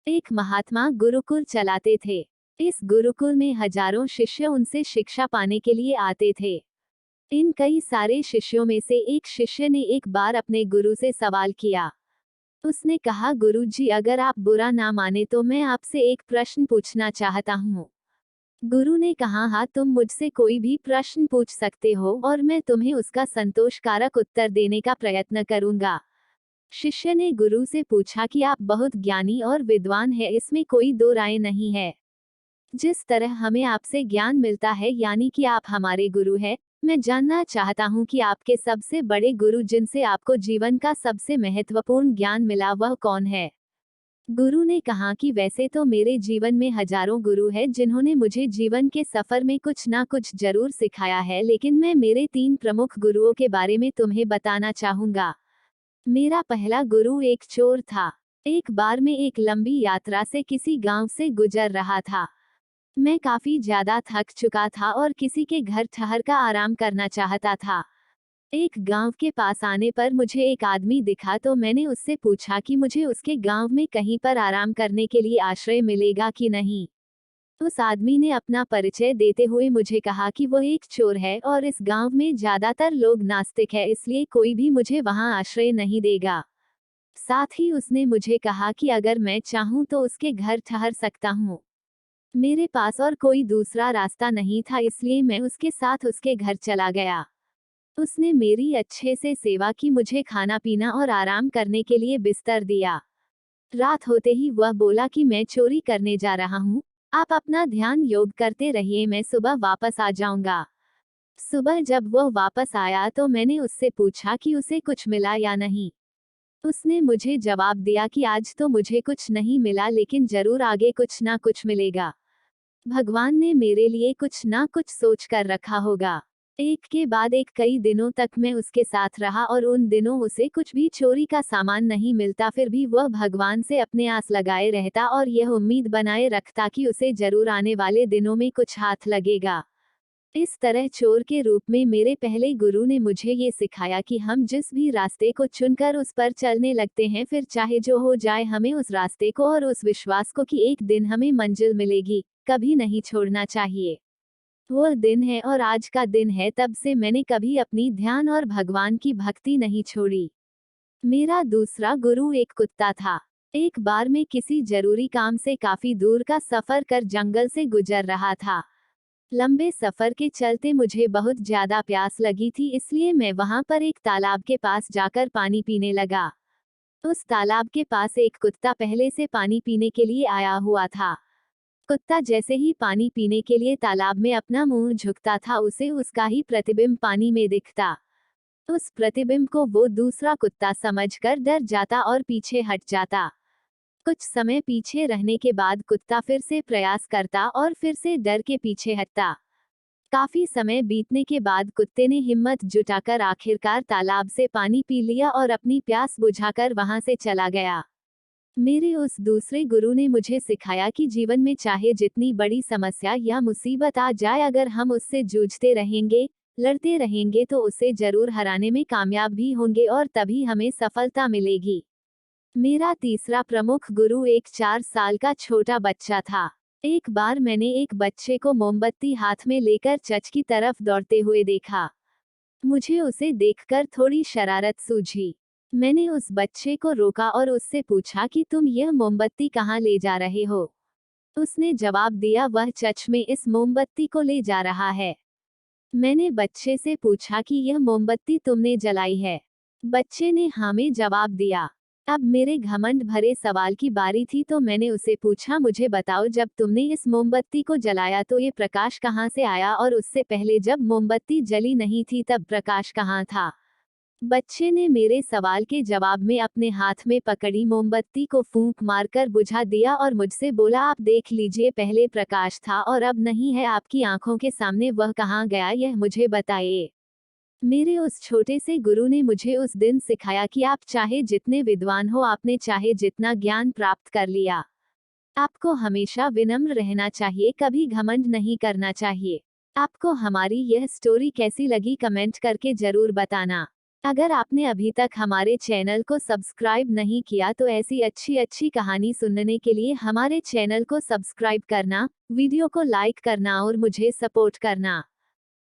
एक महात्मा गुरुकुल चलाते थे। इस गुरुकुल में हजारों शिष्य उनसे शिक्षा पाने के लिए आते थे। इन कई सारे शिष्यों में से एक शिष्य ने एक बार अपने गुरु से सवाल किया। उसने कहा, गुरुजी, अगर आप बुरा ना माने तो मैं आपसे एक प्रश्न पूछना चाहता हूँ। गुरु ने कहा, हाँ, तुम मुझसे कोई भी प्रश्न पूछ सकते हो और मैं तुम्हें उसका संतोषकारक उत्तर देने का प्रयत्न करूंगा। शिष्य ने गुरु से पूछा कि आप बहुत ज्ञानी और विद्वान हैं, इसमें कोई दो राय नहीं है। जिस तरह हमें आपसे ज्ञान मिलता है, यानी कि आप हमारे गुरु हैं, मैं जानना चाहता हूँ कि आपके सबसे बड़े गुरु जिनसे आपको जीवन का सबसे महत्वपूर्ण ज्ञान मिला वह कौन है। गुरु ने कहा कि वैसे तो मेरे जीवन में हजारों गुरु हैं जिन्होंने मुझे जीवन के सफर में कुछ ना कुछ जरूर सिखाया है, लेकिन मैं मेरे 3 प्रमुख गुरुओं के बारे में तुम्हें बताना चाहूंगा। मेरा पहला गुरु एक चोर था। एक बार मैं एक लंबी यात्रा से किसी गांव से गुजर रहा था। मैं काफी ज्यादा थक चुका था और किसी के घर ठहर कर आराम करना चाहता था। एक गांव के पास आने पर मुझे एक आदमी दिखा तो मैंने उससे पूछा कि मुझे उसके गांव में कहीं पर आराम करने के लिए आश्रय मिलेगा कि नहीं। उस आदमी ने अपना परिचय देते हुए मुझे कहा कि वो एक चोर है और इस गांव में ज्यादातर लोग नास्तिक है, इसलिए कोई भी मुझे वहां आश्रय नहीं देगा। साथ ही उसने मुझे कहा कि अगर मैं चाहूं तो उसके घर ठहर सकता हूं। मेरे पास और कोई दूसरा रास्ता नहीं था, इसलिए मैं उसके साथ उसके घर चला गया। उसने मेरी अच्छे से सेवा की, मुझे खाना पीना और आराम करने के लिए बिस्तर दिया। रात होते ही वह बोला कि मैं चोरी करने जा रहा हूँ, आप अपना ध्यान योग करते रहिए, मैं सुबह वापस आ जाऊंगा। सुबह जब वह वापस आया तो मैंने उससे पूछा कि उसे कुछ मिला या नहीं। उसने मुझे जवाब दिया कि आज तो मुझे कुछ नहीं मिला, लेकिन जरूर आगे कुछ ना कुछ मिलेगा। भगवान ने मेरे लिए कुछ ना कुछ सोच कर रखा होगा। एक के बाद एक कई दिनों तक मैं उसके साथ रहा और उन दिनों उसे कुछ भी चोरी का सामान नहीं मिलता, फिर भी वह भगवान से अपने आस लगाए रहता और यह उम्मीद बनाए रखता कि उसे जरूर आने वाले दिनों में कुछ हाथ लगेगा। इस तरह चोर के रूप में मेरे पहले गुरु ने मुझे ये सिखाया कि हम जिस भी रास्ते को चुनकर उस पर चलने लगते हैं, फिर चाहे जो हो जाए, हमें उस रास्ते को और उस विश्वास को कि एक दिन हमें मंजिल मिलेगी, कभी नहीं छोड़ना चाहिए। वो दिन है और आज का दिन है, तब से मैंने कभी अपनी ध्यान और भगवान की भक्ति नहीं छोड़ी। मेरा दूसरा गुरु एक कुत्ता था। एक बार मैं किसी जरूरी काम से काफी दूर का सफर कर जंगल से गुजर रहा था। लंबे सफर के चलते मुझे बहुत ज्यादा प्यास लगी थी, इसलिए मैं वहां पर एक तालाब के पास जाकर पानी पीने लगा। उस तालाब के पास एक कुत्ता पहले से पानी पीने के लिए आया हुआ था। कुत्ता जैसे ही पानी पीने के लिए तालाब में अपना मुंह झुकता था, उसे उसका ही प्रतिबिंब पानी में दिखता। उस प्रतिबिंब को वो दूसरा कुत्ता समझकर डर जाता और पीछे हट जाता। कुछ समय पीछे रहने के बाद कुत्ता फिर से प्रयास करता और फिर से डर के पीछे हटता। काफी समय बीतने के बाद कुत्ते ने हिम्मत जुटाकर आखिरकार तालाब से पानी पी लिया और अपनी प्यास बुझाकर वहां से चला गया। मेरे उस दूसरे गुरु ने मुझे सिखाया कि जीवन में चाहे जितनी बड़ी समस्या या मुसीबत आ जाए, अगर हम उससे जूझते रहेंगे, लड़ते रहेंगे तो उसे जरूर हराने में कामयाब भी होंगे और तभी हमें सफलता मिलेगी। मेरा तीसरा प्रमुख गुरु एक 4 साल का छोटा बच्चा था। एक बार मैंने एक बच्चे को मोमबत्ती हाथ में लेकर चर्च की तरफ दौड़ते हुए देखा। मुझे उसे देखकर थोड़ी शरारत सूझी। मैंने उस बच्चे को रोका और उससे पूछा कि तुम यह मोमबत्ती कहाँ ले जा रहे हो। उसने जवाब दिया, वह चर्च में इस मोमबत्ती को ले जा रहा है। मैंने बच्चे से पूछा कि यह मोमबत्ती तुमने जलाई है। बच्चे ने हाँ में जवाब दिया। अब मेरे घमंड भरे सवाल की बारी थी, तो मैंने उसे पूछा, मुझे बताओ, जब तुमने इस मोमबत्ती को जलाया तो ये प्रकाश कहाँ से आया, और उससे पहले जब मोमबत्ती जली नहीं थी तब प्रकाश कहाँ था। बच्चे ने मेरे सवाल के जवाब में अपने हाथ में पकड़ी मोमबत्ती को फूंक मारकर बुझा दिया और मुझसे बोला, आप देख लीजिए, पहले प्रकाश था और अब नहीं है, आपकी आंखों के सामने वह कहाँ गया, यह मुझे बताइए। मेरे उस छोटे से गुरु ने मुझे उस दिन सिखाया कि आप चाहे जितने विद्वान हो, आपने चाहे जितना ज्ञान प्राप्त कर लिया, आपको हमेशा विनम्र रहना चाहिए, कभी घमंड नहीं करना चाहिए। आपको हमारी यह स्टोरी कैसी लगी कमेंट करके जरूर बताना। अगर आपने अभी तक हमारे चैनल को सब्सक्राइब नहीं किया तो ऐसी अच्छी अच्छी कहानी सुनने के लिए हमारे चैनल को सब्सक्राइब करना, वीडियो को लाइक करना और मुझे सपोर्ट करना।